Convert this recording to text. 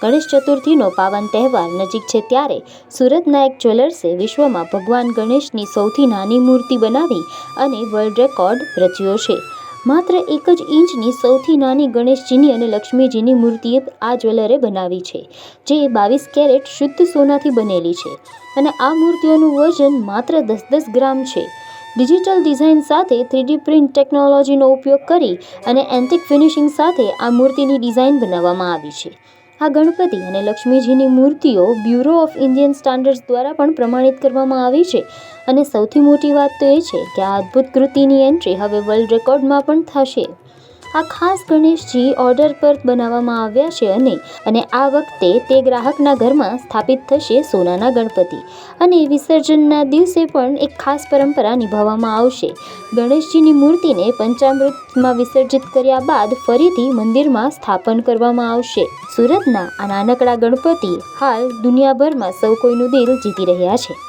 ગણેશ ચતુર્થીનો પાવન તહેવાર નજીક છે ત્યારે સુરતના એક જ્વેલર્સે વિશ્વમાં ભગવાન ગણેશની સૌથી નાની મૂર્તિ બનાવી અને વર્લ્ડ રેકોર્ડ રચ્યો છે. માત્ર 1 જ ઇંચની સૌથી નાની ગણેશજીની અને લક્ષ્મીજીની મૂર્તિ આ જ્વેલરે બનાવી છે, જે 22 કેરેટ શુદ્ધ સોનાથી બનેલી છે અને આ મૂર્તિઓનું વજન માત્ર 10-10 ગ્રામ છે. ડિજિટલ ડિઝાઇન સાથે 3D પ્રિન્ટ ટેકનોલોજીનો ઉપયોગ કરી અને એન્ટિક ફિનિશિંગ સાથે આ મૂર્તિની ડિઝાઇન બનાવવામાં આવી છે. આ ગણપતિ અને લક્ષ્મીજીની મૂર્તિઓ બ્યુરો ઓફ ઇન્ડિયન સ્ટાન્ડર્ડ્સ દ્વારા પણ પ્રમાણિત કરવામાં આવી છે અને સૌથી મોટી વાત તો એ છે કે આ અદ્ભુત કૃતિની એન્ટ્રી હવે વર્લ્ડ રેકોર્ડમાં પણ થશે. આ ખાસ ગણેશજી ઓર્ડર પર બનાવવામાં આવ્યા છે અને આ વખતે તે ગ્રાહકના ઘરમાં સ્થાપિત થશે સોનાના ગણપતિ અને વિસર્જનના દિવસે પણ એક ખાસ પરંપરા નિભાવવામાં આવશે. ગણેશજીની મૂર્તિને પંચામૃતમાં વિસર્જિત કર્યા બાદ ફરીથી મંદિરમાં સ્થાપન કરવામાં આવશે. સુરતના આ નાનકડા ગણપતિ હાલ દુનિયાભરમાં સૌ કોઈનું દિલ જીતી રહ્યા છે.